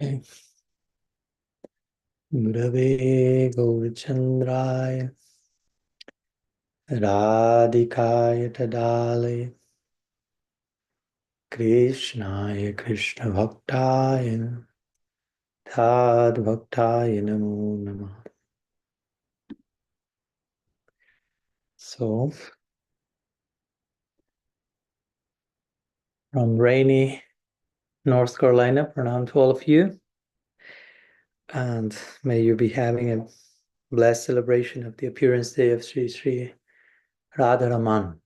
Okay. Gurave Gaurachandraya Radhikaya Tadale Krishnaya Krishna Bhaktaya Tad Bhaktaya Namo Namah. So, from rainy North Carolina, pranam to all of you. And may you be having a blessed celebration of the appearance day of Sri Radha-Ramana.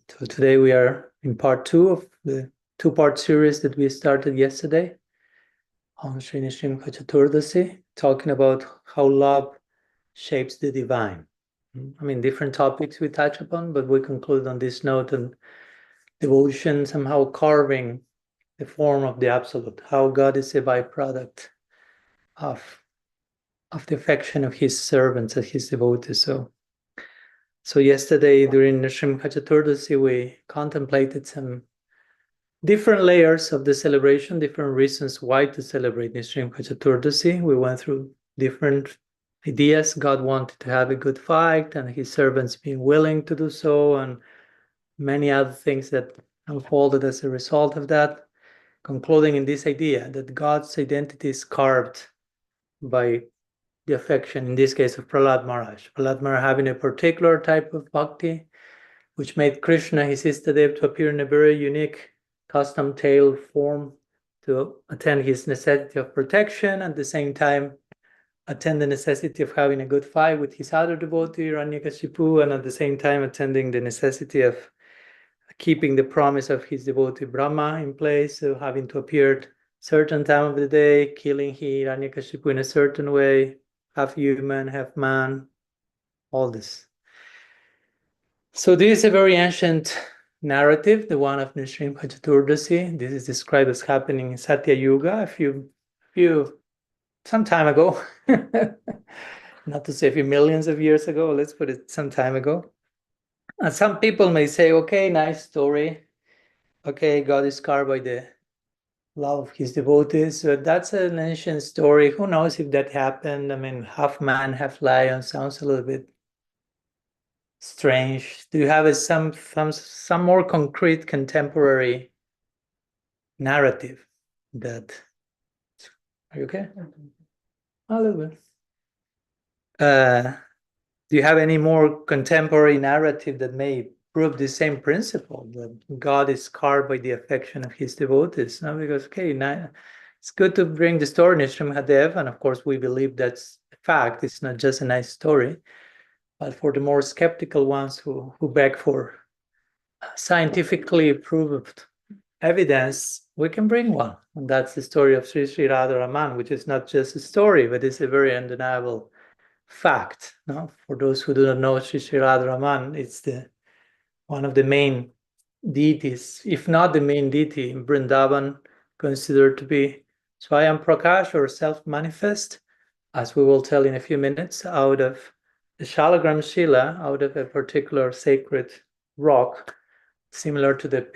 So today we are in part 2 of the two-part series that we started yesterday on Sri Nrsimha Chaturdasi, talking about how love shapes the divine. I mean, different topics we touch upon, but we conclude on this note on devotion somehow carving the form of the Absolute, how God is a byproduct of the affection of his servants, of his devotees. So yesterday during Nrsimha Chaturdasi, we contemplated some different layers of the celebration, different reasons why to celebrate Nrsimha Chaturdasi. We went through different ideas. God wanted to have a good fight, and his servants being willing to do so, and many other things that unfolded as a result of that, concluding in this idea that God's identity is carved by the affection, in this case of Prahlad Maharaj. Prahlad Maharaj having a particular type of bhakti, which made Krishna, his Istadev, to appear in a very unique custom-tailed form to attend his necessity of protection, at the same time attend the necessity of having a good fight with his other devotee, Hiranyakashipu, and at the same time attending the necessity of keeping the promise of his devotee Brahma in place, so having to appear at certain time of the day, killing Hiranyakashipu in a certain way, half human, half man, all this. So this is a very ancient narrative, the one of Nrsimha Chaturdasi. This is described as happening in Satya Yuga some time ago. Not to say a few millions of years ago, let's put it some time ago. And some people may say, okay, nice story. Okay, God is carved by the love of his devotees. But that's an ancient story. Who knows if that happened? I mean, half man, half lion sounds a little bit strange. Do you have some more concrete contemporary narrative that? Are you okay? A little bit. Do you have any more contemporary narrative that may prove the same principle, that God is carved by the affection of his devotees? No, because now it's good to bring the story Nrsimhadev, and of course we believe that's a fact. It's not just a nice story. But for the more skeptical ones who beg for scientifically proved evidence, we can bring one. And that's the story of Sri Radha-Ramana, which is not just a story, but it's a very undeniable fact. No? For those who do not know Sri Radha-Ramana, it's one of the main deities, if not the main deity in Vrindavan, considered to be Swayam Prakash or self-manifest, as we will tell in a few minutes, out of the Shalagram Shila, out of a particular sacred rock, similar to the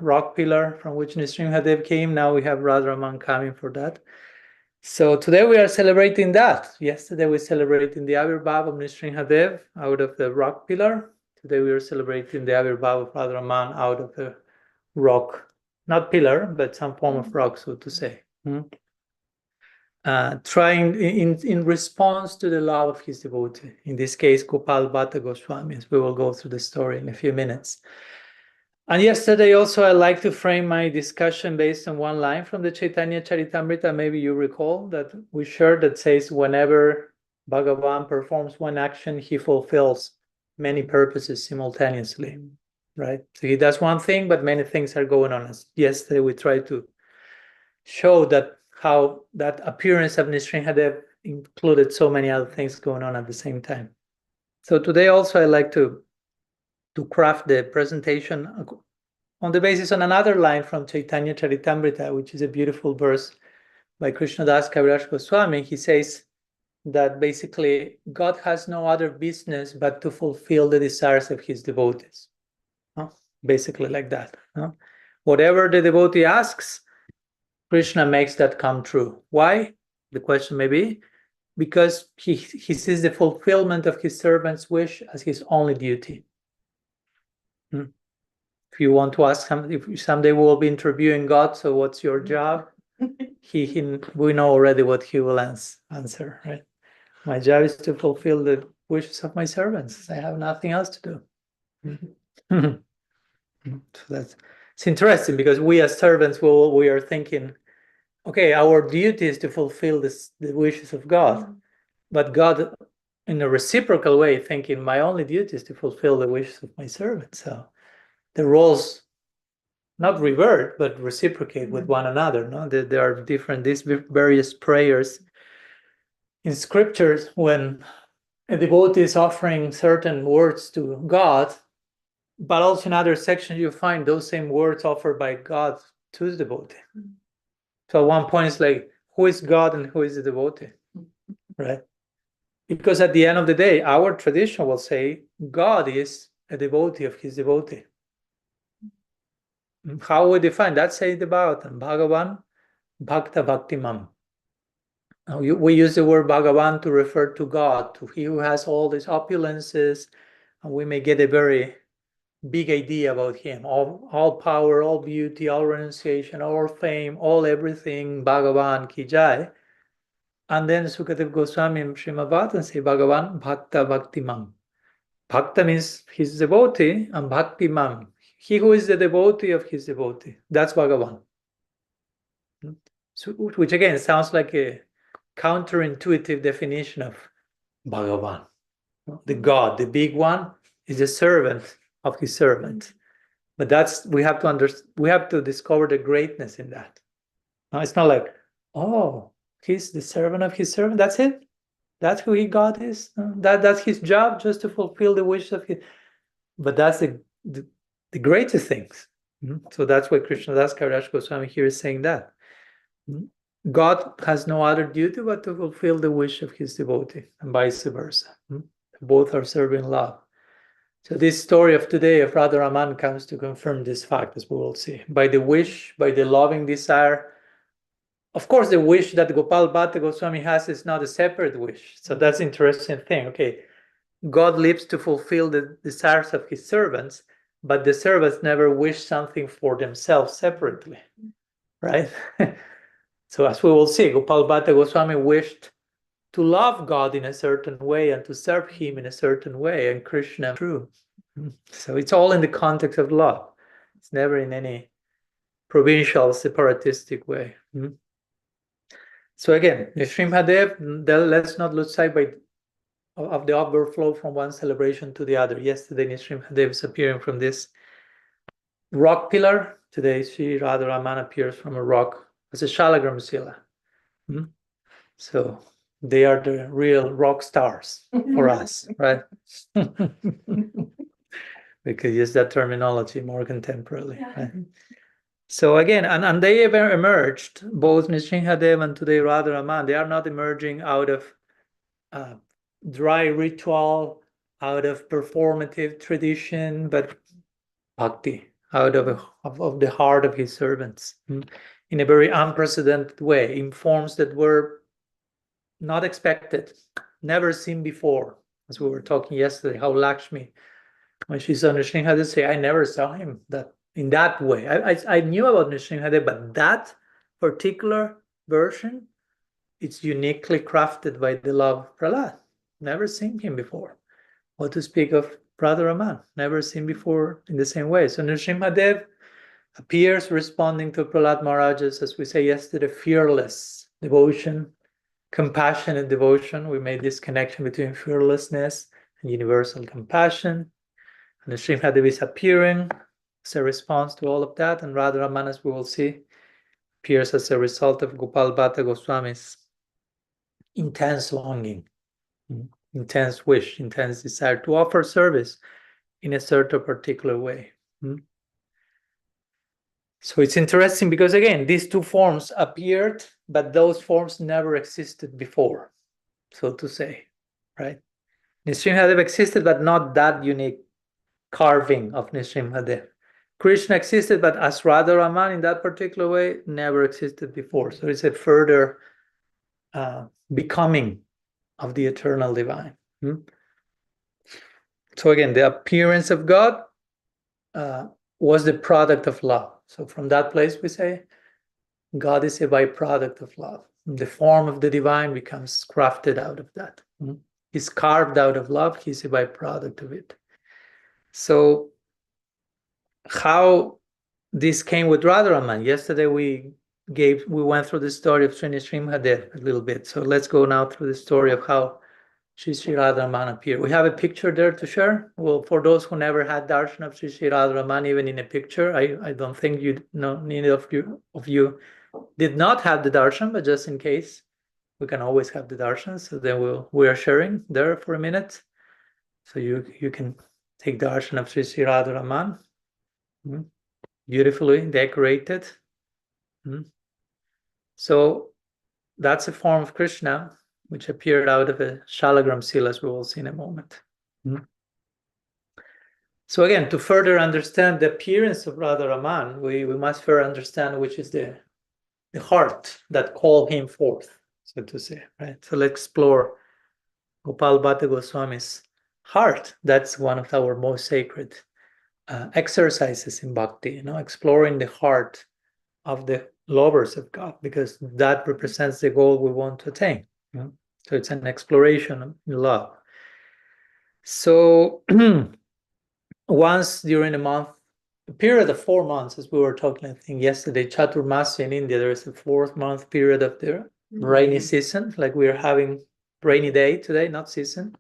rock pillar from which Nrsimhadev came. Now we have Radha-Raman coming for that. So today we are celebrating that. Yesterday we celebrated the Avirbhav of Nrsimhadev out of the rock pillar. Today we are celebrating the Avirbhav of Radha-Raman out of a rock, not pillar, but some form of rock, so to say. Trying in response to the love of his devotee, in this case, Gopala Bhatta Goswami. We will go through the story in a few minutes. And yesterday also, I like to frame my discussion based on one line from the Chaitanya Charitamrita. Maybe you recall that we shared, that says, whenever Bhagavan performs one action, he fulfills many purposes simultaneously, right? So he does one thing, but many things are going on. As yesterday, we tried to show that how that appearance of Nrsimhadev included so many other things going on at the same time. So today also I like to craft the presentation on the basis on another line from Chaitanya Charitamrita, which is a beautiful verse by Krishnadas Kaviraj Goswami. He says that basically God has no other business but to fulfill the desires of his devotees. Basically like that. Whatever the devotee asks, Krishna makes that come true. Why? The question may be, because he sees the fulfillment of his servant's wish as his only duty. If you want to ask him, if someday we will be interviewing God, so what's your job? We know already what he will answer, right? My job is to fulfill the wishes of my servants. I have nothing else to do. So it's interesting, because we as servants, we are thinking, okay, our duty is to fulfill the wishes of God, but God, in a reciprocal way, thinking my only duty is to fulfill the wishes of my servants. So the roles not revert, but reciprocate with one another. No, there are these various prayers in scriptures when a devotee is offering certain words to God, but also in other sections you find those same words offered by God to the devotee. So at one point it's like, who is God and who is the devotee, right? Because at the end of the day, our tradition will say God is a devotee of his devotee. How we define that? Say the Bhagavatam, Bhagavan Bhakta Bhaktimam. We use the word Bhagavan to refer to God, to he who has all these opulences, and we may get a very big idea about him. All power, all beauty, all renunciation, all fame, all everything, Bhagavan Ki Jai. And then Sukadev Goswami and Srimad Bhagavatam say Bhagavan Bhakta Bhaktimam. Bhakta means his devotee, and Bhaktimam, he who is the devotee of his devotee. That's Bhagavan. So, which again sounds like a counterintuitive definition of Bhagavan. The God, the big one, is the servant of his servant. But we have to discover the greatness in that. No, it's not like, oh, he's the servant of his servant. That's it. That's who God is. That's his job, just to fulfill the wishes of his. But that's the greatest things. So that's why Krishnadas Kaviraj Goswami here is saying that. God has no other duty but to fulfill the wish of his devotee, and vice versa. Both are serving love. So this story of today of Radha-Ramana comes to confirm this fact, as we will see. By the wish, by the loving desire. Of course, the wish that Gopala Bhatta Goswami has is not a separate wish. So that's an interesting thing. Okay, God lives to fulfill the desires of his servants, but the servants never wish something for themselves separately, right? So as we will see, Gopala Bhatta Goswami wished to love God in a certain way and to serve him in a certain way, and Krishna true. So it's all in the context of love. It's never in any provincial separatistic way. So again, Nrsimhadev, let's not lose sight of the overflow from one celebration to the other. Yesterday, Nrsimhadev is appearing from this rock pillar. Today, Sri Radha-Ramana appears from a rock as a Shalagram Sila. So they are the real rock stars for us, right? We could use that terminology more contemporarily. Right? So again, and they ever emerged, both Nrsimhadev and today Radha-Ramana, they are not emerging out of dry ritual, out of performative tradition, but bhakti, out of the heart of his servants, in a very unprecedented way, in forms that were not expected, never seen before. As we were talking yesterday, how Lakshmi, when she saw Nrsimhadev, say, I never saw him in that way. I knew about Nrsimhadev, but that particular version, it's uniquely crafted by the love of Prahlad. Never seen him before. What to speak of Radha-Ramana, never seen before in the same way. So Nrsimhadev appears responding to Prahlad Maharaj's, as we say yesterday, fearless devotion, compassionate devotion. We made this connection between fearlessness and universal compassion. And Nrsimhadev is appearing as a response to all of that. And Radha-Ramana, as we will see, appears as a result of Gopala Bhatta Goswami's intense longing, intense wish, intense desire to offer service in a certain particular way. So it's interesting because, again, these two forms appeared, but those forms never existed before, so to say, right? Nrsimhadev existed, but not that unique carving of Nrsimhadev. Krishna existed, but as Radha-Raman in that particular way never existed before. So it's a further becoming of the eternal divine. So again, the appearance of God was the product of love. So from that place we say God is a byproduct of love. The form of the divine becomes crafted out of that. He's carved out of love. He's a byproduct of it. So how this came with Radha-Raman. Yesterday we went through the story of Sri Nrsimhadev a little bit. So let's go now through the story of how Sri Radha-Ramana appeared. We have a picture there to share. Well, for those who never had darshan of Sri Radha-Ramana, even in a picture, I don't think neither of you did not have the darshan, but just in case, we can always have the darshan. So then we are sharing there for a minute. So you can take darshan of Sri Radha-Ramana. Beautifully decorated. So that's a form of Krishna which appeared out of a shalagram seal, as we will see in a moment. So again, to further understand the appearance of Radha-Raman, we must first understand which is the heart that called him forth, so to say, right? So let's explore Gopala Bhatta Goswami's heart. That's one of our most sacred exercises in bhakti, exploring the heart of the lovers of God, because that represents the goal we want to attain. So it's an exploration of love. So once during a period of 4 months, as we were talking, I think yesterday, Chaturmasya in India, there is a 4-month period of the rainy season, like we are having rainy day today, not season.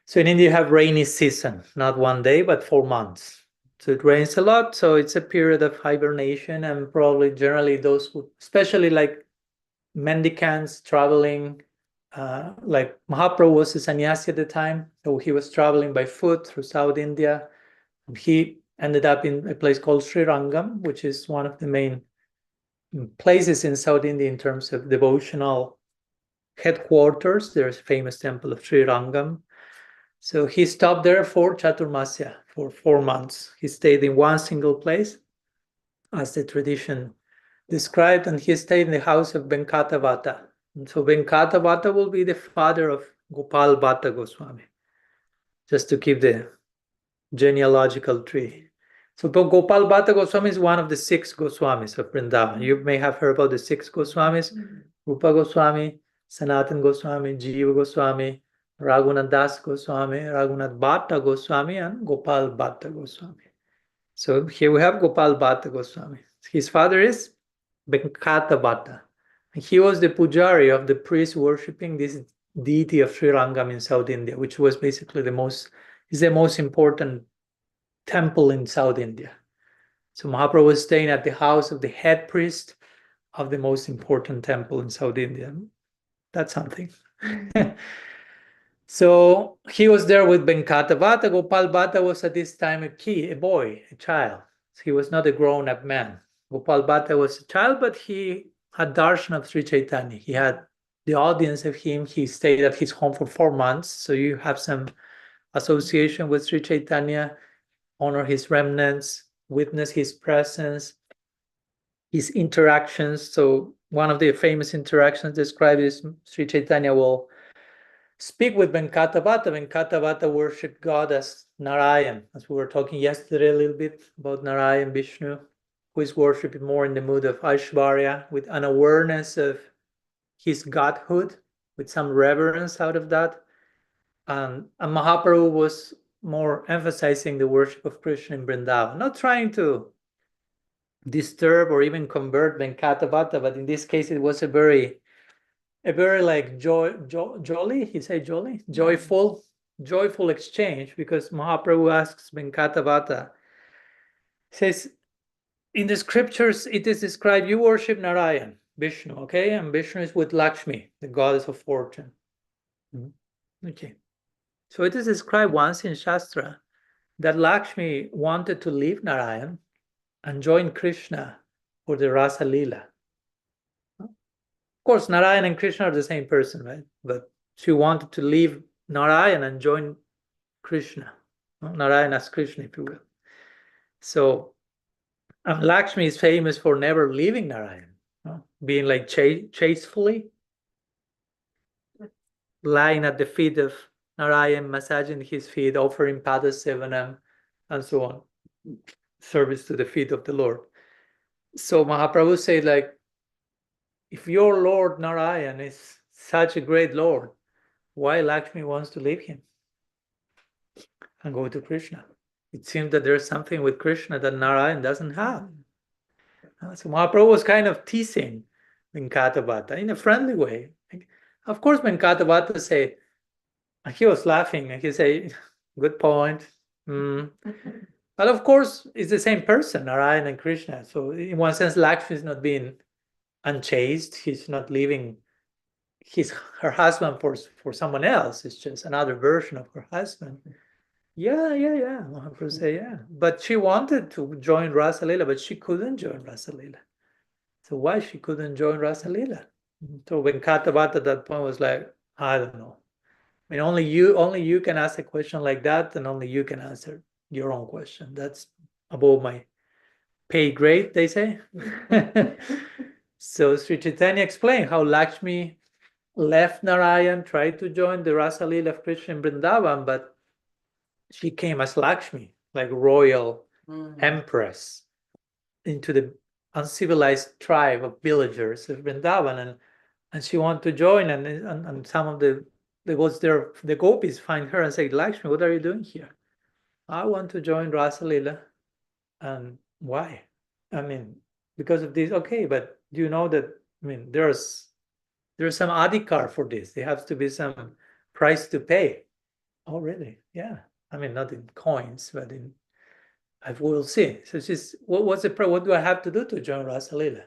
So in India, you have rainy season, not 1 day, but 4 months. So it rains a lot. So it's a period of hibernation, and probably generally those who, especially like mendicants traveling, like Mahaprabhu was a sannyasi at the time. So he was traveling by foot through South India. He ended up in a place called Sri Rangam, which is one of the main places in South India in terms of devotional headquarters. There's a famous temple of Sri Rangam. So he stopped there for Chaturmasya for 4 months. He stayed in one single place, as the tradition described, and he stayed in the house of Venkatavata. And so Venkatavata will be the father of Gopala Bhatta Goswami, just to keep the genealogical tree. So Gopala Bhatta Goswami is one of the 6 Goswamis of Vrindavan. You may have heard about the 6 Goswamis: Rupa Goswami, Sanatan Goswami, Jiva Goswami, Raghunath Das Goswami, Raghunath Bhatta Goswami, and Gopala Bhatta Goswami. So here we have Gopala Bhatta Goswami. His father is Venkata Bhatta. He was the pujari of the priest worshipping this deity of Sri Rangam in South India, which was basically the most important temple in South India. So Mahaprabhu was staying at the house of the head priest of the most important temple in South India. That's something. So he was there with Venkatavata. Gopal Bhatta was at this time a boy, a child. He was not a grown-up man. Gopal Bhatta was a child, but he had darshan of Sri Chaitanya. He had the audience of him. He stayed at his home for 4 months. So you have some association with Sri Chaitanya, honor his remnants, witness his presence, his interactions. So one of the famous interactions described is Sri Chaitanya will speak with Venkatavata. Venkatavata worshipped God as Narayan, as we were talking yesterday a little bit about Narayan Vishnu, who is worshipped more in the mood of Aishvarya, with an awareness of his godhood, with some reverence out of that. And Mahaprabhu was more emphasizing the worship of Krishna in Vrindavan, not trying to disturb or even convert Venkatavata, but in this case it was a very like jolly, he said jolly, joyful exchange, because Mahaprabhu asks Venkatavata, says, in the scriptures it is described you worship Narayan, Vishnu, okay, and Vishnu is with Lakshmi, the goddess of fortune. Okay, so it is described once in Shastra that Lakshmi wanted to leave Narayan and join Krishna for the Rasa Leela. Of course, Narayan and Krishna are the same person, right? But she wanted to leave Narayan and join Krishna. Narayan as Krishna, if you will. So And Lakshmi is famous for never leaving Narayan, being like chastefully lying at the feet of Narayan, massaging his feet, offering padasevanam, and so on, service to the feet of the Lord. So Mahaprabhu said, like, if your Lord Narayan is such a great Lord, why Lakshmi wants to leave him and go to Krishna? It seems that there's something with Krishna that Narayan doesn't have. So Mahaprabhu was kind of teasing Venkata in a friendly way. Of course, Venkata say, he was laughing and he said, good point. But of course, it's the same person, Narayan and Krishna. So in one sense, Lakshmi is not being unchaste. He's not leaving her husband for someone else. It's just another version of her husband. Yeah. Mahaprabhu say, yeah. But she wanted to join Rasa Lila, but she couldn't join Rasa Lila. So why she couldn't join Rasa Lila? So Venkata at that point was like, I don't know. I mean, only you can ask a question like that, and only you can answer your own question. That's above my pay grade, they say. So Sri Chaitanya explained how Lakshmi left Narayan, tried to join the Rasa Lila of Krishna in Vrindavan, but she came as Lakshmi, like royal empress, into the uncivilized tribe of villagers of Vrindavan, and she wanted to join, and some of the gopis find her and say, Lakshmi, what are you doing here? I want to join Rasa Lila. And why? I mean, because of this. Okay, but do you know that, I mean, there's some adhikar for this. There has to be some price to pay. Oh, really? Yeah. I mean, not in coins, but I will see. So she's, what do I have to do to join Rasa Lila?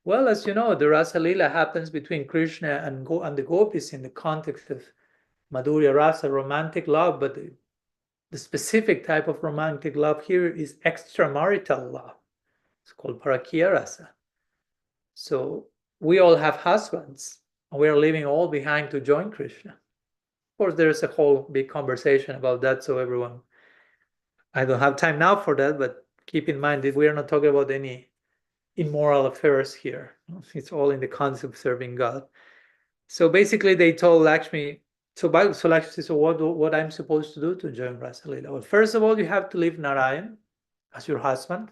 Well, as you know, the Rasa Lila happens between Krishna and the gopis in the context of Madhurya Rasa, romantic love, but the specific type of romantic love here is extramarital love. It's called Parakya Rasa. So we all have husbands, and we are leaving all behind to join Krishna. Of course, there's a whole big conversation about that, so everyone, I don't have time now for that, but keep in mind that we are not talking about any immoral affairs here. It's all in the concept of serving God. So basically, they told Lakshmi, so Lakshmi said, so what I'm supposed to do to join Rasa Lila? Well, first of all, you have to leave Narayan as your husband.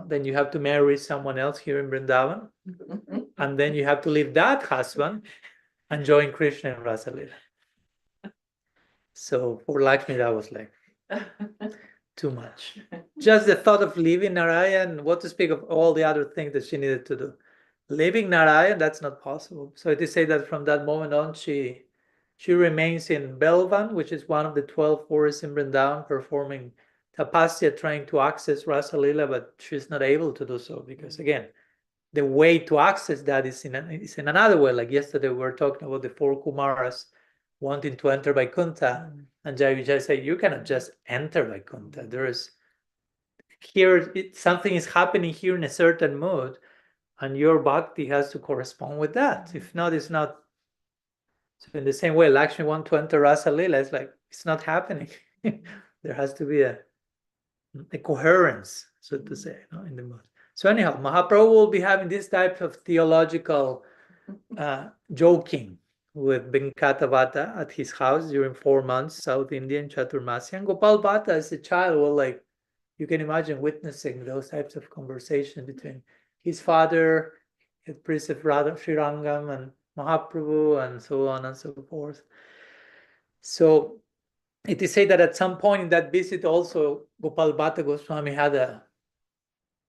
Then you have to marry someone else here in Vrindavan. And then you have to leave that husband and join Krishna in Rasa Lila. So for Lakshmi, that was like too much. Just the thought of leaving Narayan, what to speak of all the other things that she needed to do. Leaving Narayan, that's not possible. So it is said that from that moment on, she remains in Belvan, which is one of the 12 forests in Vrindavan, performing tapasya, trying to access Rasa Lila, but she's not able to do so because, again, the way to access that is in another way. Like yesterday, we were talking about the four Kumaras wanting to enter Vaikuntha, and Jai Vijay said, you cannot just enter Vaikuntha. There is here, something is happening here in a certain mood, and your bhakti has to correspond with that. If not, it's not. So in the same way, Lakshmi wants to enter Rasa Lila, it's like, it's not happening. There has to be a coherence, so to say, in the mood. So anyhow, Mahaprabhu will be having this type of theological joking with Venkata at his house during 4 months, South Indian Chaturmasya. And Gopala Bhatta as a child will, like, you can imagine witnessing those types of conversations between his father, the priest of Sri Rangam, and Mahaprabhu, and so on and so forth. So it is said that at some point in that visit also, Gopala Bhatta Goswami had a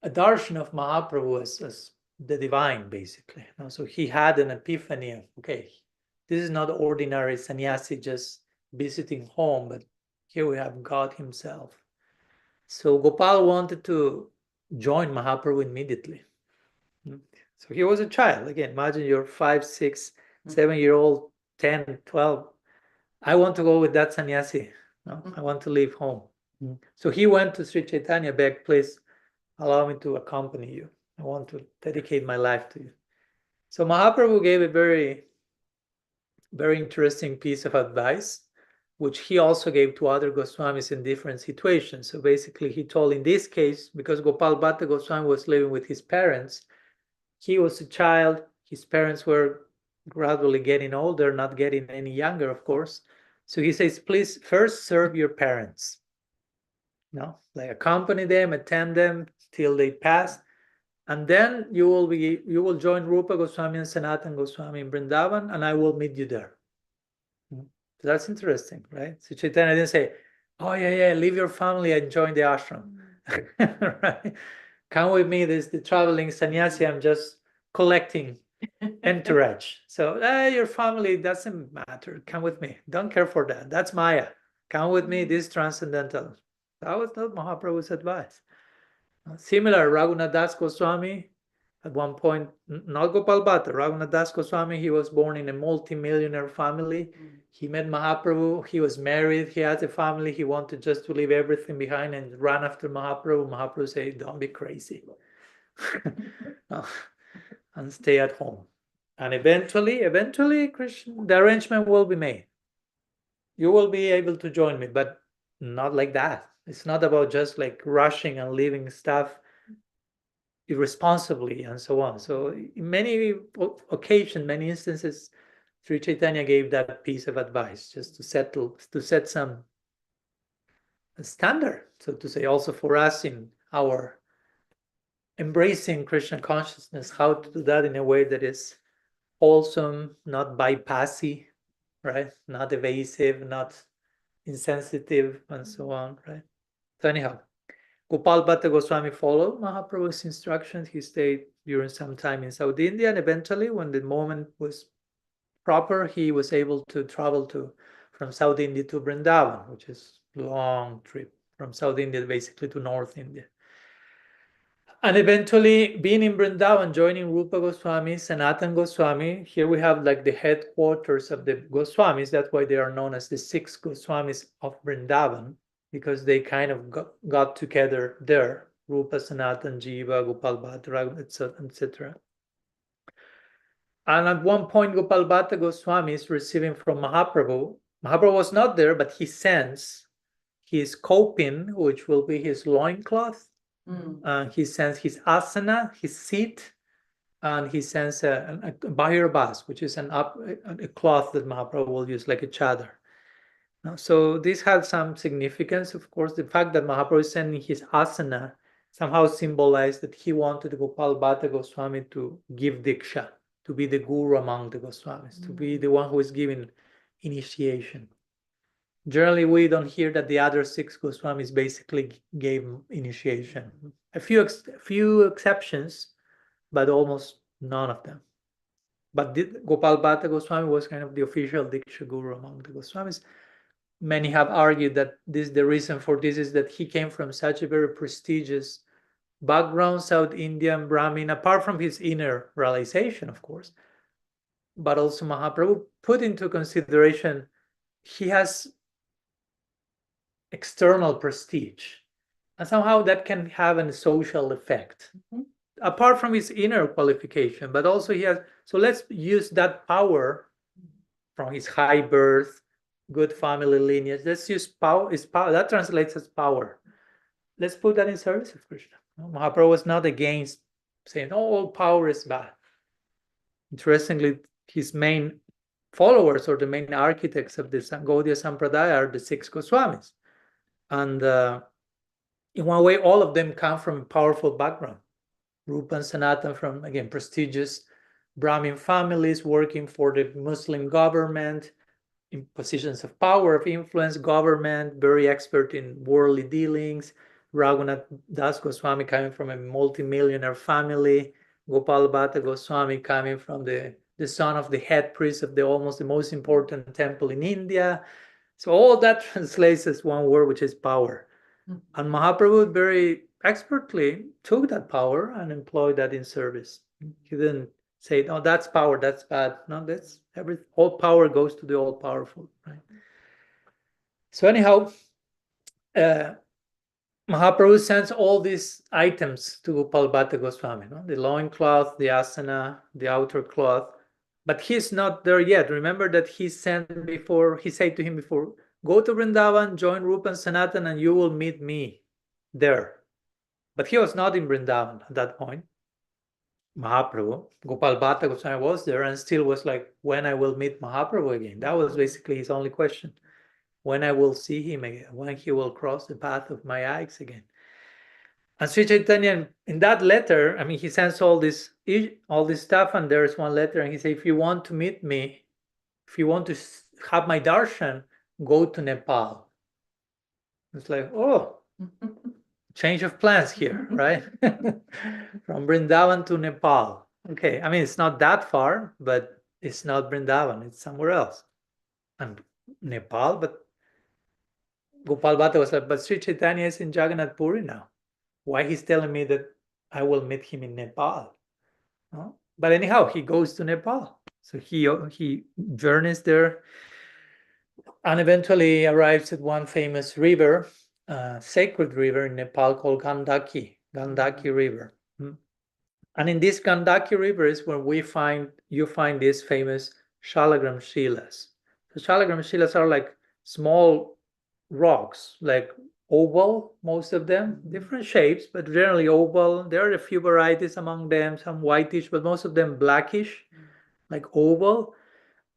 darshan of Mahaprabhu as the divine, basically. So he had an epiphany of, okay, this is not ordinary sannyasi just visiting home, but here we have God himself. So Gopal wanted to join Mahaprabhu immediately. So he was a child. Again, imagine you're 5, 6, 7-year-old, 10, 12. I want to go with that sannyasi. I want to leave home. So he went to Sri Chaitanya, begged, please allow me to accompany you. I want to dedicate my life to you. So Mahaprabhu gave a very, very interesting piece of advice. which he also gave to other Goswamis in different situations. So basically, he told in this case, because Gopala Bhatta Goswami was living with his parents, he was a child, his parents were gradually getting older, not getting any younger, of course. So he says, please first serve your parents. Like accompany them, attend them till they pass, and then you will join Rupa Goswami and Sanatana Goswami in Vrindavan, and I will meet you there. That's interesting, right? So Chaitanya didn't say, oh yeah, leave your family and join the ashram. Right? Come with me, this is the traveling sannyasi, I'm just collecting entourage. So your family doesn't matter. Come with me. Don't care for that. That's Maya. Come with me, this is transcendental. That was not Mahaprabhu's advice. Similar, Raghunath Das Goswami, at one point, not Gopal Bhatta, Raghunath Das Goswami, he was born in a multi-millionaire family. He met Mahaprabhu, he was married, he had a family, he wanted just to leave everything behind and run after Mahaprabhu. Mahaprabhu said, don't be crazy. And stay at home. And eventually, Krishna, the arrangement will be made. You will be able to join me, but not like that. It's not about just like rushing and leaving stuff irresponsibly and so on. So in many occasions, many instances, Sri Chaitanya gave that piece of advice just to set some standard, so to say, also for us in our embracing Krishna consciousness, how to do that in a way that is wholesome, not bypassy, right? Not evasive, not insensitive, and so on, right? So anyhow, Gopala Bhatta Goswami followed Mahaprabhu's instructions. He stayed during some time in South India, and eventually, when the moment was proper, he was able to travel from South India to Vrindavan, which is a long trip from South India basically to North India. And eventually, being in Vrindavan, joining Rupa Goswami, Sanatana Goswami, here we have like the headquarters of the Goswamis. That's why they are known as the 6 Goswamis of Vrindavan, because they kind of got together there. Rupa, Sanatana, Jiva, Gopal Bhatta, etc. And at one point, Gopal Bhatta Goswami is receiving from Mahaprabhu. Mahaprabhu was not there, but he sends his kopin, which will be his loincloth. He sends his asana, his seat, and he sends a bahir bas, which is a cloth that Mahaprabhu will use like a chadar. So this had some significance. Of course, the fact that Mahaprabhu is sending his asana somehow symbolized that he wanted Gopal Bhatta Goswami to give diksha, to be the guru among the Goswamis, to be the one who is giving initiation. Generally, we don't hear that the other 6 Goswamis basically gave initiation. A few exceptions, but almost none of them. But Gopal Bhatta Goswami was kind of the official Diksha Guru among the Goswamis. Many have argued that the reason for this is that he came from such a very prestigious background, South Indian Brahmin, apart from his inner realization, of course. But also Mahaprabhu put into consideration he has external prestige, and somehow that can have a social effect apart from his inner qualification. But also he has, so let's use that power from his high birth, good family lineage. Let's use power. That translates as power. Let's put that in service of Krishna. Mahaprabhu was not against saying, oh, all power is bad. Interestingly, his main followers, or the main architects of the Gaudiya Sampradaya, are the 6 Goswamis. And in one way, all of them come from a powerful background. Rupa and Sanatana from, again, prestigious Brahmin families working for the Muslim government, in positions of power, of influence, government, very expert in worldly dealings. Raghunath Das Goswami coming from a multi-millionaire family. Gopala Bhatta Goswami coming from the son of the head priest of the most important temple in India. So all that translates as one word, which is power. And Mahaprabhu very expertly took that power and employed that in service. He didn't say, "Oh, that's power, that's bad." No, all power goes to the all-powerful, right? So anyhow, Mahaprabhu sends all these items to Gopal Bhatta Goswami, the loincloth, the asana, the outer cloth, but he's not there yet. Remember that he said to him before, go to Vrindavan, join Rupa and Sanatan, and you will meet me there. But he was not in Vrindavan at that point. Mahaprabhu, Gopala Bhatta Goswami was there and still was like, when I will meet Mahaprabhu again. That was basically his only question. When I will see him again, when he will cross the path of my eyes again. And Sri Chaitanya, in that letter, I mean, he sends all this stuff, and there's one letter, and he says, if you want to meet me, if you want to have my darshan, go to Nepal. It's like, oh, change of plans here, right? From Vrindavan to Nepal. Okay, I mean, it's not that far, but it's not Vrindavan, it's somewhere else. And Nepal, but Gopal Bhatta was like, but Sri Chaitanya is in Jagannath Puri now. Why he's telling me that I will meet him in Nepal? No? But anyhow, he goes to Nepal. So he journeys there and eventually arrives at one famous river, sacred river in Nepal called Gandaki River. And in this Gandaki river is where you find these famous Shalagram Shilas. The Shalagram Shilas are like small rocks, like oval, most of them, different shapes, but generally oval. There are a few varieties among them, some whitish, but most of them blackish, like oval.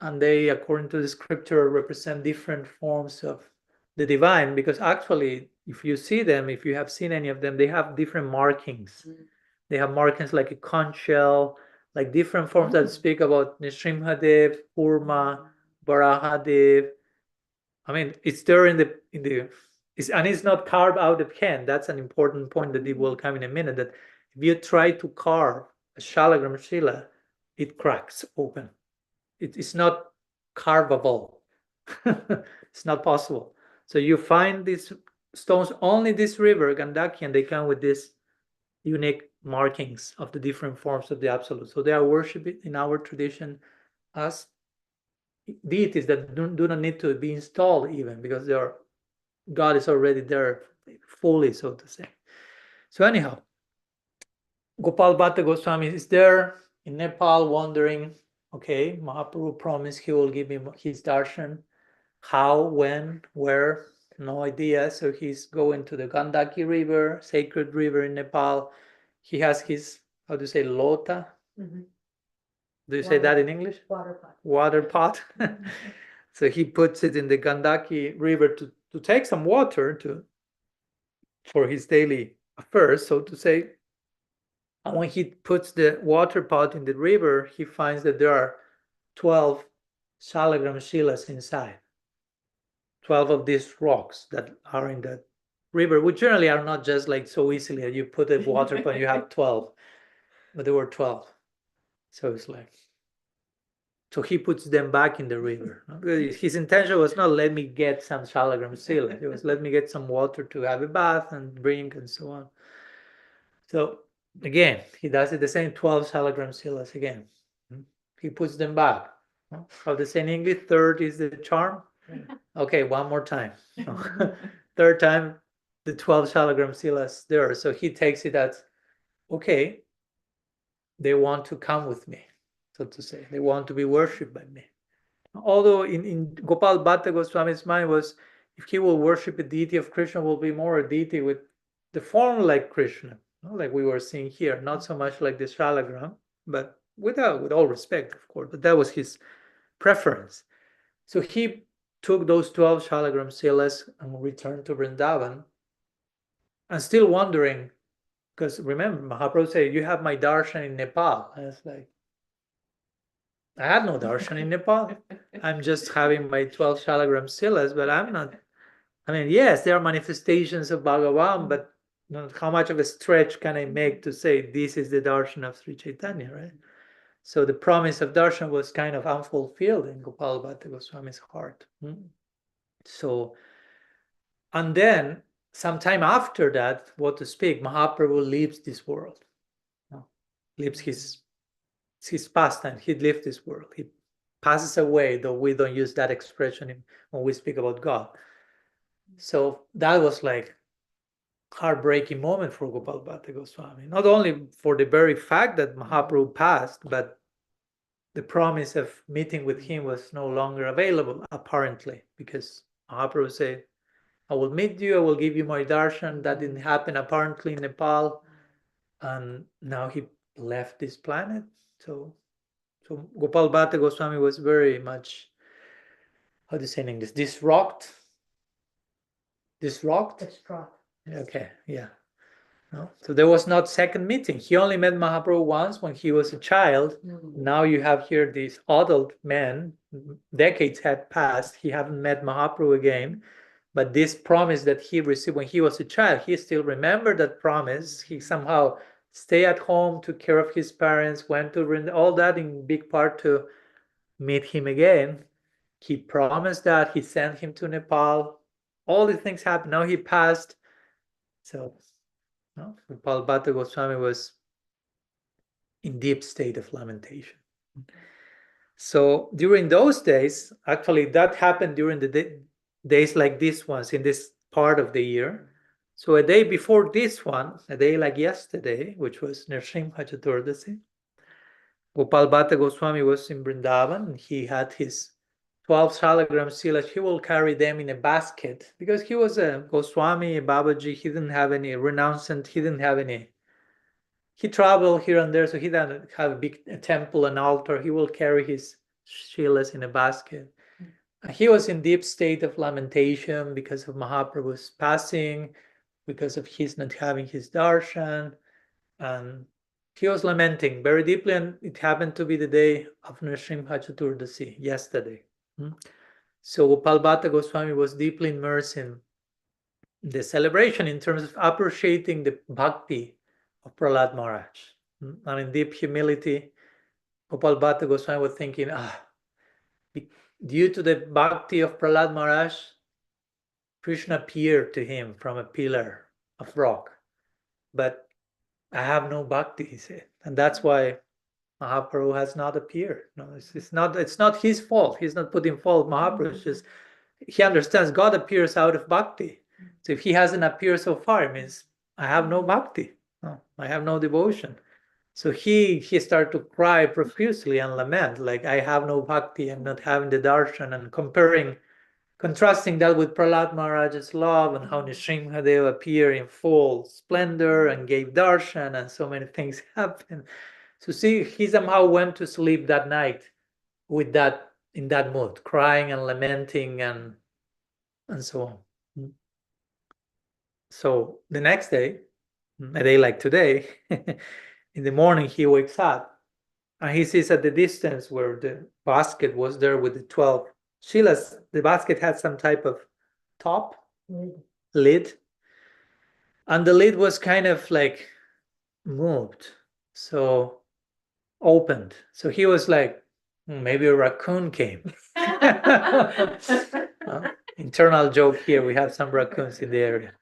And they, according to the scripture, represent different forms of the divine, because actually, if you see them, if you have seen any of them, they have different markings. They have markings like a conch shell, like different forms that speak about Nrsimhadev, Kurma, Varahadev. I mean, it's there and it's not carved out of hand. That's an important point that it will come in a minute. That if you try to carve a Shalagram Shila, it cracks open. It's not carvable. It's not possible. So you find these stones only this river Gandaki, and they come with these unique markings of the different forms of the absolute. So they are worshipped in our tradition as deities that do not need to be installed even, because God is already there fully, so to say. So anyhow, Gopal Bhatta Goswami is there in Nepal wandering. Okay, Mahaprabhu promised he will give him his darshan. How, when, where, no idea. So he's going to the Gandaki River, sacred river in Nepal. He has his, how do you say, lota? Do you say that in English? Water pot. Water pot. So he puts it in the Gandaki River to take some water for his daily affairs, so to say. And when he puts the water pot in the river, he finds that there are 12 Shalagram Shilas inside. 12 of these rocks that are in the river, which generally are not just like so easily that you put a water pot, you have 12. But there were 12. So it's like, so he puts them back in the river. His intention was not let me get some Shalagram Shila. It was let me get some water to have a bath and drink and so on. So again, he does it the same 12 Shalagram Shilas again. He puts them back. How they say in English, third is the charm. Okay, one more time. Third time, the 12 Shalagram Shilas there. So he takes it as, okay, they want to come with me, so to say. They want to be worshipped by me. Although in Gopal Bhatta Goswami's mind was, if he will worship a deity of Krishna, will be more a deity with the form like Krishna, like we were seeing here, not so much like the Shalagram, but with all respect, of course, but that was his preference. So he took those 12 Shalagram Shilas and returned to Vrindavan, and still wondering, because remember, Mahaprabhu said, you have my darshan in Nepal. And it's like, I had no darshan in Nepal. I'm just having my 12 Shalagram Shilas, but I'm not. I mean, yes, there are manifestations of Bhagavan, but how much of a stretch can I make to say this is the darshan of Sri Chaitanya, right? So the promise of darshan was kind of unfulfilled in Gopal Bhatta Goswami's heart. So, and then sometime after that, what to speak, Mahaprabhu leaves this world, leaves his pastime. He left this world. He passes away, though we don't use that expression when we speak about God. So that was like heartbreaking moment for Gopal Bhatta Goswami. Not only for the very fact that Mahaprabhu passed, but the promise of meeting with him was no longer available, apparently, because Mahaprabhu said, I will meet you, I will give you my darshan. That didn't happen apparently in Nepal. And now he left this planet. So Gopal Bhatta Goswami was very much, how do you say in English, disrocked? Okay, yeah. No? So there was not second meeting. He only met Mahaprabhu once when he was a child. Now you have here this adult man, decades had passed. He haven't met Mahaprabhu again. But this promise that he received when he was a child, he still remembered that promise. He somehow stayed at home, took care of his parents, went to Vrindavan, all that in big part to meet him again. He promised that, he sent him to Nepal. All these things happened. Now he passed. So Gopal Bhatta Goswami was in deep state of lamentation. So during those days, actually that happened during the days like this ones in this part of the year. So a day before this one, a day like yesterday, which was Narasimha Chaturdasi, Gopal Bhatta Goswami was in Vrindavan. He had his 12 salagram silas. He will carry them in a basket because he was a Goswami, a Babaji. He didn't have any renouncement. He didn't have any. He traveled here and there, so he didn't have a big temple and altar. He will carry his shilas in a basket. He was in deep state of lamentation because of Mahaprabhu's passing, because of his not having his darshan, and he was lamenting very deeply, and it happened to be the day of Narasimha Chaturdasi, yesterday. So Gopal Bhatta Goswami was deeply immersed in the celebration in terms of appreciating the bhakti of Prahlad Maharaj. And in deep humility, Gopal Bhatta Goswami was thinking, due to the bhakti of Prahlad Maharaj, Krishna appeared to him from a pillar of rock. But I have no bhakti, he said. And that's why Mahaprabhu has not appeared. No, it's not his fault. He's not putting fault Mahaprabhu. It's just he understands God appears out of bhakti. So if he hasn't appeared so far, it means I have no bhakti. No, I have no devotion. So he started to cry profusely and lament, like I have no bhakti, I'm not having the darshan, and contrasting that with Prahlad Maharaj's love and how Nrsimhadev appeared in full splendor and gave darshan, and so many things happened. So see, he somehow went to sleep that night with that, in that mood, crying and lamenting and so on. So the next day, a day like today, in the morning he wakes up and he sees at the distance where the basket was there with the 12 shilas, the basket had some type of top lid, and the lid was kind of like moved, so opened. So he was like, maybe a raccoon came. Internal joke here, we have some raccoons in the area.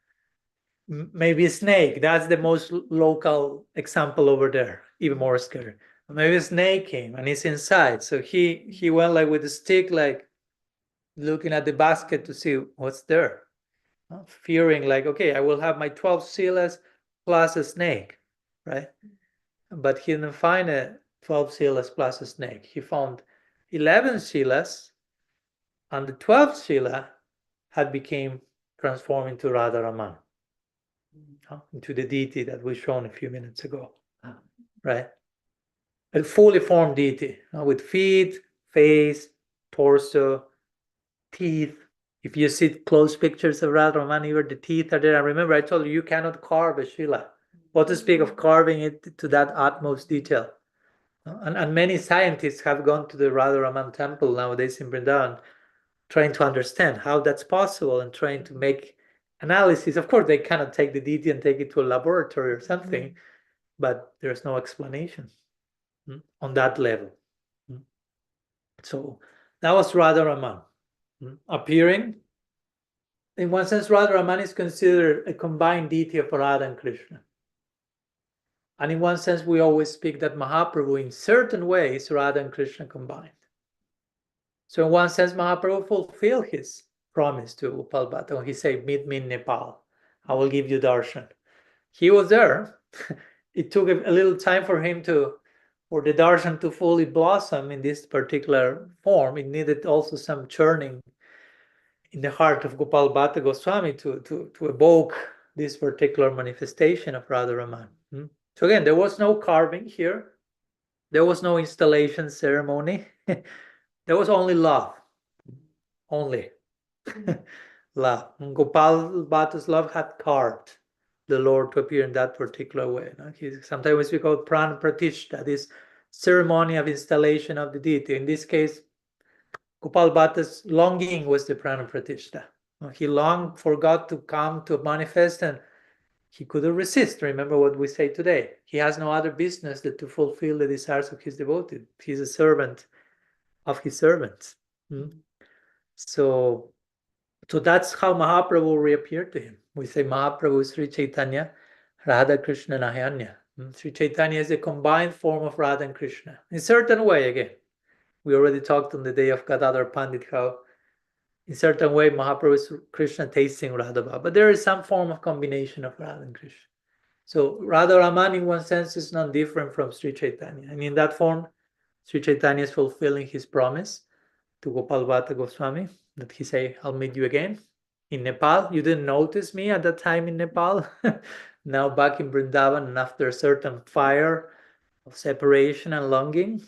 Maybe a snake, that's the most local example over there, even more scary. Maybe a snake came and he's inside. So he went like with a stick, like looking at the basket to see what's there. Fearing like, okay, I will have my 12 silas plus a snake, right? But he didn't find a 12 silas plus a snake. He found 11 silas, and the 12th sila had became transformed into Radha-Ramana, into the deity that we shown a few minutes ago, right? A fully formed deity, with feet, face, torso, teeth. If you see close pictures of Radha-Ramana, even the teeth are there. And remember, I told you, you cannot carve a Shila. What to speak of carving it to that utmost detail. And many scientists have gone to the Radha-Ramana temple nowadays in Vrindavan, trying to understand how that's possible and trying to make analysis. Of course, they cannot take the deity and take it to a laboratory or something, but there's no explanation on that level. So that was Radha-Ramana. Appearing, in one sense, Radha-Ramana is considered a combined deity of Radha and Krishna. And in one sense, we always speak that Mahaprabhu, in certain ways, Radha and Krishna combined. So in one sense, Mahaprabhu fulfilled his promise to Gopal Bhatta when he said, meet me in Nepal, I will give you darshan. He was there. It took a little time for him for the darshan to fully blossom in this particular form. It needed also some churning in the heart of Gopala Bhatta Goswami to evoke this particular manifestation of Radha-Ramana. So again, there was no carving here. There was no installation ceremony. There was only love. Only. Love. And Gopal Bhatta's love had carved the Lord to appear in that particular way. Sometimes we call it Pran Pratishta, this ceremony of installation of the deity. In this case, Gopal Bhatta's longing was the Prana Pratishta. He longed for God to come to manifest, and he couldn't resist. Remember what we say today. He has no other business than to fulfill the desires of his devoted. He's a servant of his servants. So that's how Mahaprabhu reappeared to him. We say Mahaprabhu Sri Chaitanya, Radha Krishna Nayanya. Sri Chaitanya is a combined form of Radha and Krishna. In a certain way, again. We already talked on the day of Gadadhar Pandit how in a certain way Mahaprabhu is Krishna tasting Radha, but there is some form of combination of Radha and Krishna. So Radha-Ramana in one sense is not different from Sri Chaitanya. And in that form, Sri Chaitanya is fulfilling his promise to Gopala Bhatta Goswami that he say, I'll meet you again in Nepal. You didn't notice me at that time in Nepal. Now back in Vrindavan, and after a certain fire of separation and longing,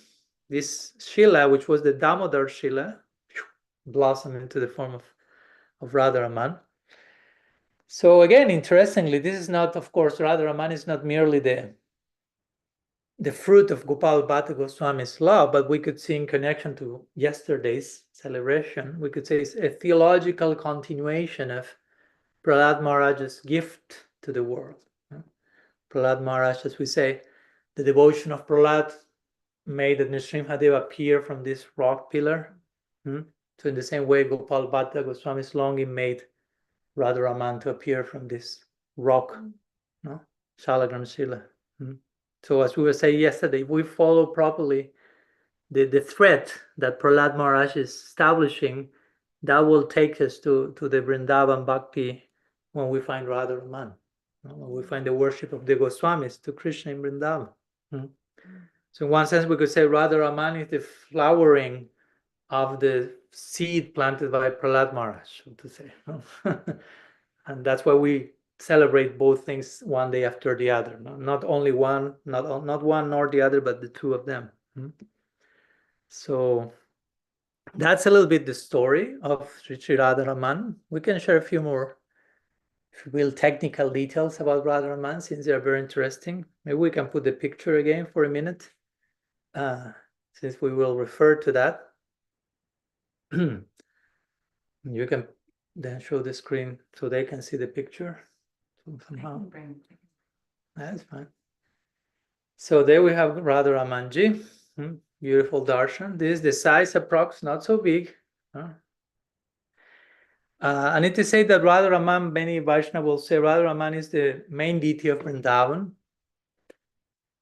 this Shila, which was the Damodar Shila, blossomed into the form of Radha-Ramana. So again, interestingly, this is not, of course, Radha-Ramana is not merely the fruit of Gopala Bhatta Goswami's love, but we could see in connection to yesterday's celebration, we could say it's a theological continuation of Prahlad Maharaj's gift to the world. Prahlad Maharaj, as we say, the devotion of Prahlad made that Narasimha appear from this rock pillar. So in the same way, Gopala Bhatta Goswami's longing made Radha-Ramana to appear from this rock, Shalagram Shila. So as we were saying yesterday, if we follow properly the thread that Prahlad Maharaj is establishing, that will take us to the Vrindavan Bhakti when we find Radha-Ramana, when we find the worship of the Goswamis to Krishna in Vrindavan. So in one sense, we could say Radha-Ramana is the flowering of the seed planted by Prahlad Maharaj, so to say. And that's why we celebrate both things one day after the other. Not only one, not one nor the other, but the two of them. So that's a little bit the story of Sri Radha-Ramana. We can share a few more, if you will, technical details about Radha-Ramana, since they are very interesting. Maybe we can put the picture again for a minute, since we will refer to that. You can then show the screen so they can see the picture somehow. That's fine. So there we have Radha-Ramanji. Beautiful darshan. This is the size approx, not so big. I need to say that Radha-Ramana, many Vaishnavas will say Radha-Ramana is the main deity of Vrindavan.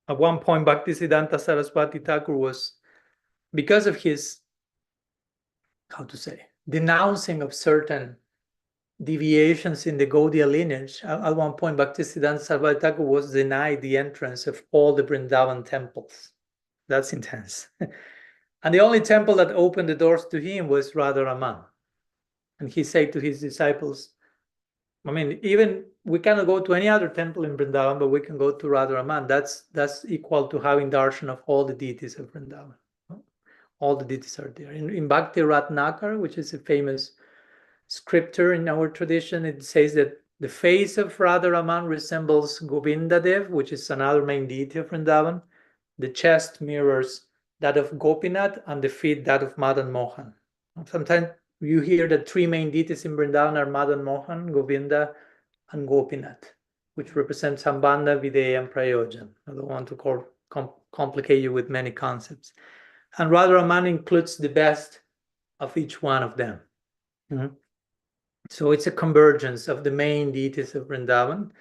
At one point, Bhaktisiddhanta Saraswati Thakur was, because of his, denouncing of certain deviations in the Gaudiya lineage, at one point, Bhaktisiddhanta Saraswati Thakur was denied the entrance of all the Vrindavan temples. That's intense. And the only temple that opened the doors to him was Radha-Ramana. And he said to his disciples, even we cannot go to any other temple in Vrindavan, but we can go to Radha-Ramana. That's equal to having darshan of all the deities of Vrindavan. All the deities are there. In Bhakti Ratnakar, which is a famous scripture in our tradition, it says that the face of Radha-Ramana resembles Govinda Dev, which is another main deity of Vrindavan. The chest mirrors that of Gopinath, and the feet that of Madan Mohan. Sometimes you hear that three main deities in Vrindavan are Madan Mohan, Govinda, and Gopinath, which represent Sambandha, Videya, and Prayojan. I don't want to complicate you with many concepts. And Radha-Ramana includes the best of each one of them. So it's a convergence of the main deities of Vrindavan.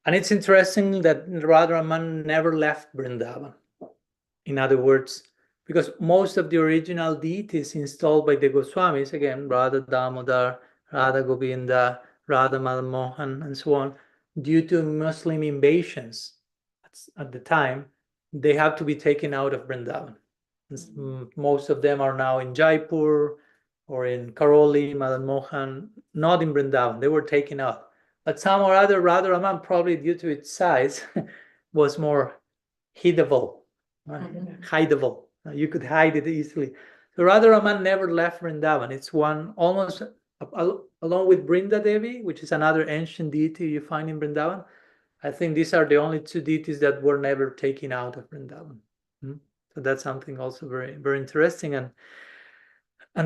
And it's interesting that Radha-Ramana never left Vrindavan. In other words, because most of the original deities installed by the Goswamis, again, Radha Damodar, Radha Govinda, Radha Madan Mohan, and so on, due to Muslim invasions at the time, they have to be taken out of Vrindavan. Most of them are now in Jaipur, or in Karoli, Madan Mohan, not in Vrindavan. They were taken out. But some or other Radha-Raman, probably due to its size, was more hideable, hideable. You could hide it easily. So Radha-Raman never left Vrindavan. It's one almost, along with Brinda Devi, which is another ancient deity you find in Vrindavan. I think these are the only two deities that were never taken out of Vrindavan. So that's something also very, very interesting. And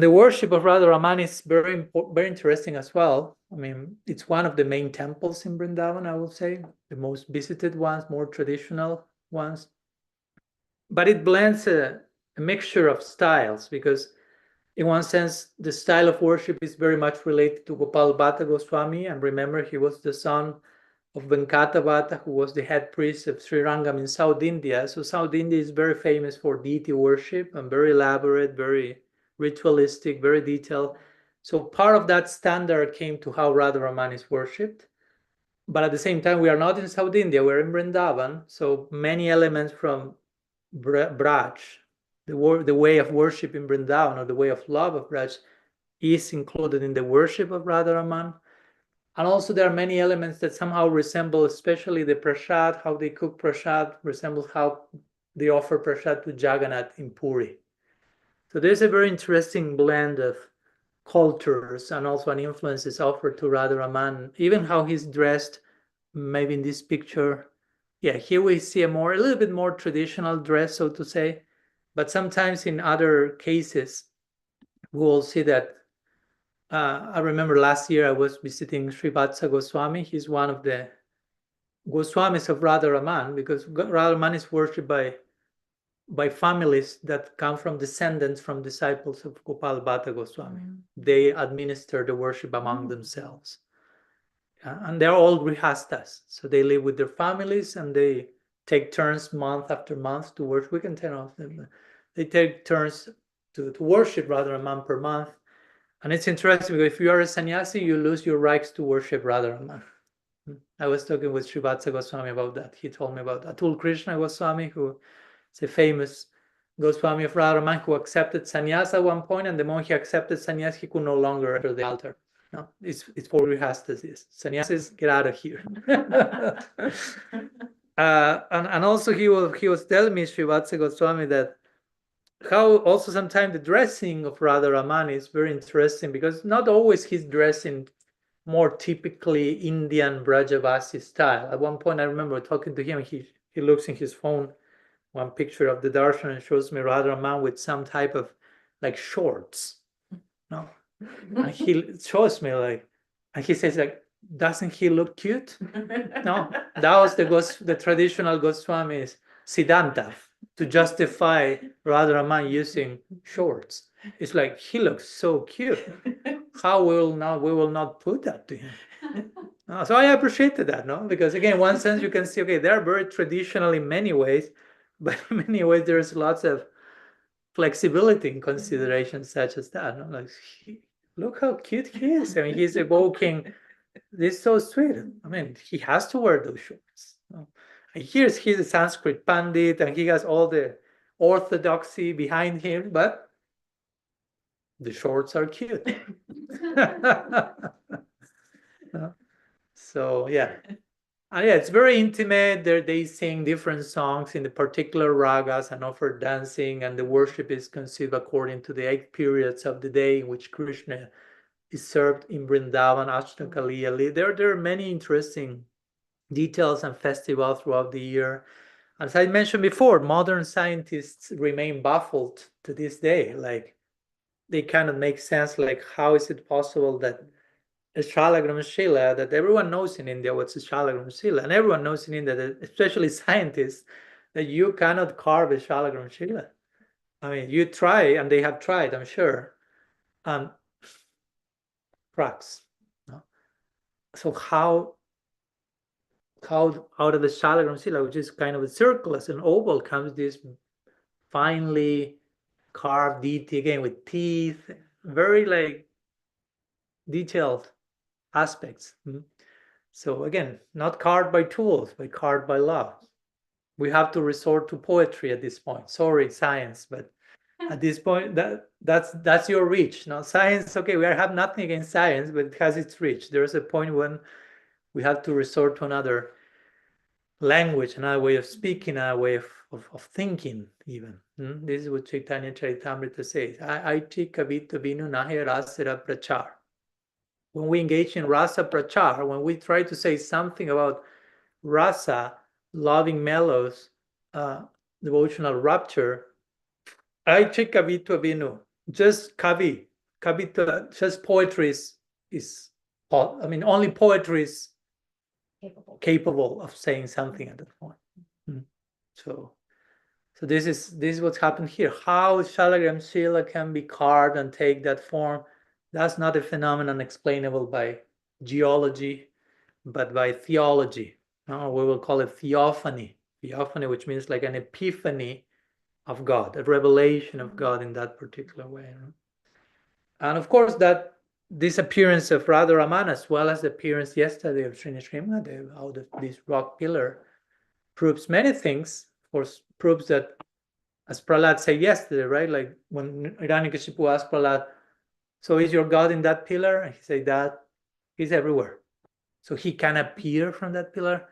the worship of Radha-Raman is very interesting as well. I mean, it's one of the main temples in Vrindavan, I would say, the most visited ones, more traditional ones. But it blends a mixture of styles, because in one sense, the style of worship is very much related to Gopala Bhatta Goswami. And remember, he was the son of Venkata Bhatta, who was the head priest of Sri Rangam in South India. So South India is very famous for deity worship, and very elaborate, very ritualistic, very detailed. So part of that standard came to how Radha-Raman is worshipped. But at the same time, we are not in South India, we're in Vrindavan. So many elements from Braj, the way of worship in Vrindavan, or the way of love of Braj, is included in the worship of Radha-Raman. And also there are many elements that somehow resemble, especially the prasad, how they cook prasad, resembles how they offer prasad to Jagannath in Puri. So there's a very interesting blend of cultures and also an influences offered to Radha-Raman, even how he's dressed, maybe in this picture. Yeah, here we see a little bit more traditional dress, so to say. But sometimes in other cases, we will see that. I remember last year I was visiting Sri Radha Goswami. He's one of the Goswamis of Radha-Raman, because Radha-Raman is worshipped by families that come from descendants from disciples of Gopala Bhatta Goswami. They administer the worship among themselves. And they're all grihastas. So they live with their families and they take turns month after month to worship. We can tell off them. They take turns to worship Radha-Raman per month. And it's interesting, because if you are a sannyasi, you lose your rights to worship Radha-Raman. I was talking with Sri Radha Goswami about that. He told me about Atul Krishna Goswami, who is a famous Goswami of Radha-Raman, who accepted sannyas at one point, and the moment he accepted sannyas, he could no longer enter the altar. No, it's for grihastas. Sannyasis, get out of here. And also he was telling me, Sri Radha Goswami, that how also sometimes the dressing of Radha-Raman is very interesting, because not always he's dressing more typically Indian Brajavasi style. At one point I remember talking to him, he looks in his phone, one picture of the darshan, and shows me Radha-Raman with some type of like shorts. No, and he shows me like, and he says like, doesn't he look cute? No, that was the traditional Goswami's Siddhanta to justify Radha-Raman using shorts. It's like, he looks so cute. How we will not put that to him? So I appreciated that, no? Because again, in one sense you can see, okay, they're very traditional in many ways, but in many ways there's lots of flexibility in considerations such as that. No? Like, look how cute he is. I mean, he's evoking. This is so sweet. I mean, he has to wear those shorts. No? And he's a Sanskrit Pandit, and he has all the orthodoxy behind him, but the shorts are cute. So yeah. And yeah, it's very intimate. They sing different songs in the particular ragas and offer dancing, and the worship is conceived according to the 8 periods of the day in which Krishna is served in Vrindavan, Ashtakali. There are many interesting details and festivals throughout the year. As I mentioned before, modern scientists remain baffled to this day. Like, they cannot make sense, like, how is it possible that a Shalagram Shila, that everyone knows in India what's a Shalagram Shila, and everyone knows in India, that, especially scientists, that you cannot carve a Shalagram Shila. I mean, you try, and they have tried, I'm sure, and cracks. No? So how out of the Shalagram Shila, which is kind of a circle, as an oval, comes this finely carved deity, again with teeth, very like detailed aspects. So again, not carved by tools, but carved by love. We have to resort to poetry at this point. Sorry, science, but At this point, that's your reach. Now, science, okay, we have nothing against science, but it has its reach. There's a point when we have to resort to another language, another way of speaking, another way of thinking, even. This is what Chaitanya Charitamrita says. Aiti kavita vinu nahe rasera prachar. When we engage in rasa prachar, when we try to say something about rasa, loving mellows, devotional rapture, aiti kavita vinu, just kavita, just poetry is, I mean, only poetry is capable of saying something at that point. So this is what's happened here. How Shalagram Shila can be carved and take that form, that's not a phenomenon explainable by geology, but by theology. We will call it theophany. Theophany, which means like an epiphany of God, a revelation of God in that particular way. And of course, that this appearance of Radha-Ramana, as well as the appearance yesterday of Sri Radha out of this rock pillar, proves many things. Of course, proves that, as Prahlad said yesterday, right? Like when Hiranyakashipu asked Prahlad, so is your God in that pillar? And he said that he's everywhere. So he can appear from that pillar?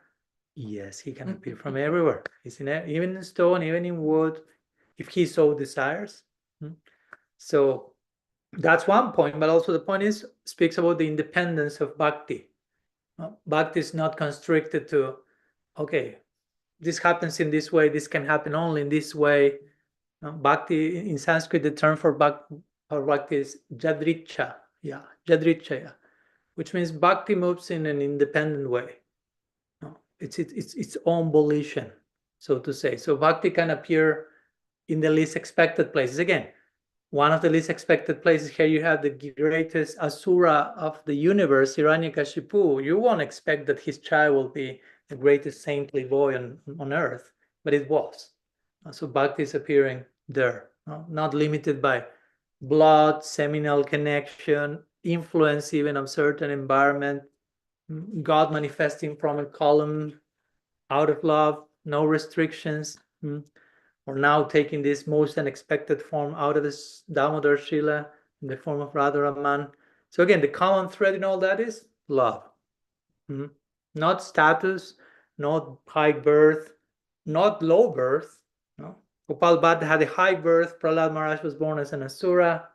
Yes, he can appear from everywhere. He's even in stone, even in wood, if he so desires. So that's one point, but also the point is, speaks about the independence of bhakti. Bhakti is not constricted to, okay, this happens in this way, this can happen only in this way. Bhakti, in Sanskrit, the term for bhakti is jadricha, which means bhakti moves in an independent way. It's its own volition, so to say. So bhakti can appear in the least expected places. Again, one of the least expected places here, you have the greatest asura of the universe, Hiranyakashipu. You won't expect that his child will be the greatest saintly boy on earth, but it was. So bhakti is appearing there, not limited by blood, seminal connection, influence even of certain environment, God manifesting from a column out of love, no restrictions, or now taking this most unexpected form out of this Damodar Shila in the form of Radha-Raman. So again, the common thread in all that is love. Not status, not high birth, not low birth. Gopala Bhatta had a high birth. Prahlad Maharaj was born as an asura.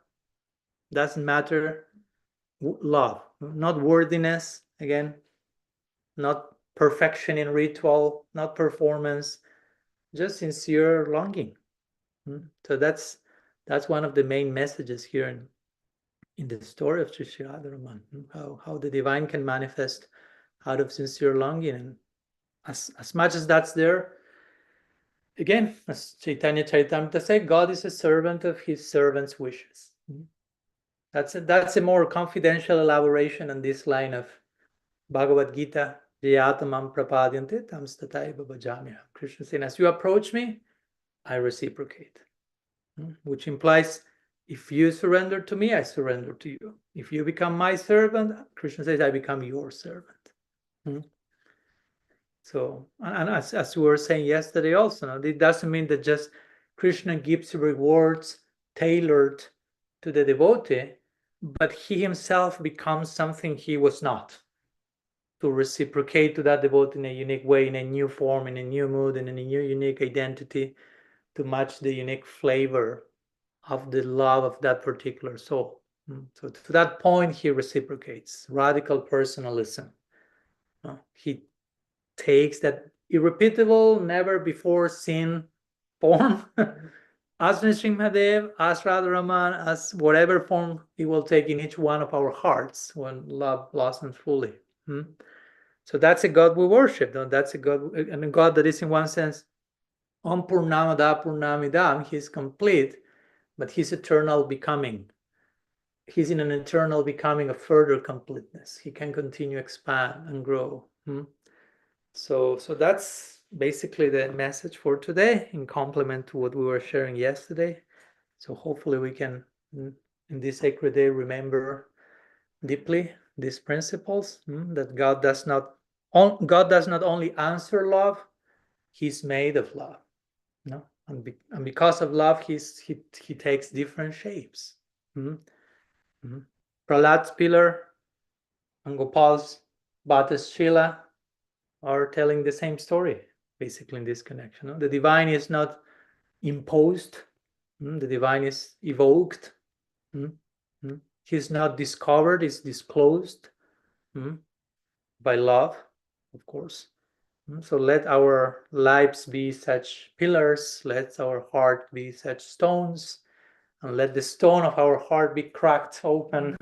Doesn't matter. Love, not worthiness. Again, not perfection in ritual, not performance, just sincere longing. So that's one of the main messages here in the story of Sri Radha-Ramana, how the divine can manifest out of sincere longing. And as much as that's there, again, as Chaitanya Charitamrita said, God is a servant of his servant's wishes. That's a more confidential elaboration on this line of Bhagavad Gita. Yatamam prapadyante tam stataiva bhajamyaham. Krishna saying, as you approach me, I reciprocate. Which implies, if you surrender to me, I surrender to you. If you become my servant, Krishna says, I become your servant. So, and as we were saying yesterday also, it doesn't mean that just Krishna gives rewards tailored to the devotee, but he himself becomes something he was not, to reciprocate to that devotee in a unique way, in a new form, in a new mood, in a new unique identity, to match the unique flavor of the love of that particular soul. So to that point, he reciprocates. Radical personalism. He takes that irrepeatable, never before seen form as Narasimha, as Radha-Raman, as whatever form he will take in each one of our hearts when love blossoms fully. So that's a God we worship. That's a God, and a God that is in one sense Purnamada Purnamidam. He's complete, but he's eternal becoming. He's in an eternal becoming of further completeness. He can continue expand and grow. So that's basically the message for today, in complement to what we were sharing yesterday. So hopefully we can, in this sacred day, remember deeply these principles, that God does not only answer love, he's made of love. And because of love, he takes different shapes. Prahlad's pillar and Gopal's Bhatta's Shila are telling the same story, basically, in this connection. The divine is not imposed, the divine is evoked. He's not discovered, it's disclosed by love, of course. So let our lives be such pillars, let our heart be such stones, and let the stone of our heart be cracked open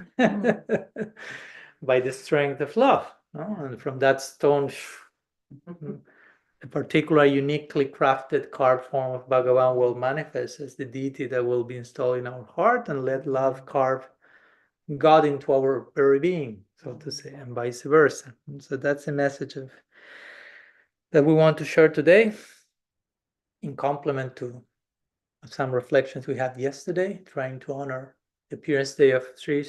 by the strength of love. And from that stone, a particular uniquely crafted carved form of Bhagavan will manifest as the deity that will be installed in our heart, and let love carve God into our very being, so to say, and vice versa. And so that's the message that we want to share today, in complement to some reflections we had yesterday, trying to honor the appearance day of Sri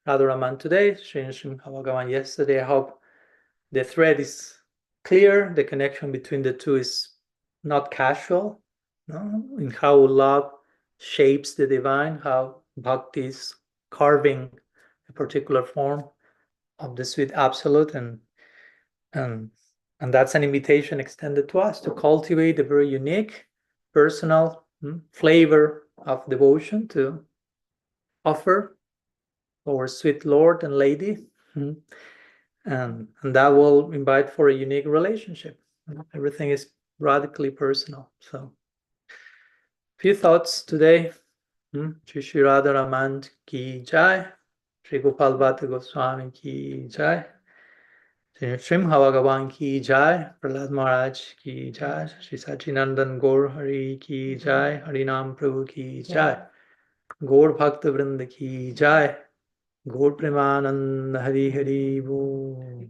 Radha-Ramana today, Sri Bhagavan yesterday. I hope the thread is clear, the connection between the two is not casual, in how love shapes the divine, how bhakti is carving a particular form of the sweet absolute, and that's an invitation extended to us to cultivate a very unique, personal flavor of devotion to offer our sweet Lord and Lady, and that will invite for a unique relationship. Everything is radically personal. So, few thoughts today. Sri Radha-Ramana ki jai, Sri Gopala Bhatta Goswami ki jai, Sri Bhagavan ki jai, Prahlad Maharaj ki jai, Sri Sachinandan Gaur Hari ki jai, Harinam Prabhu ki jai, Gaur Bhakta Vrinda ki jai, Gaur Premanand Hari Hari Bol.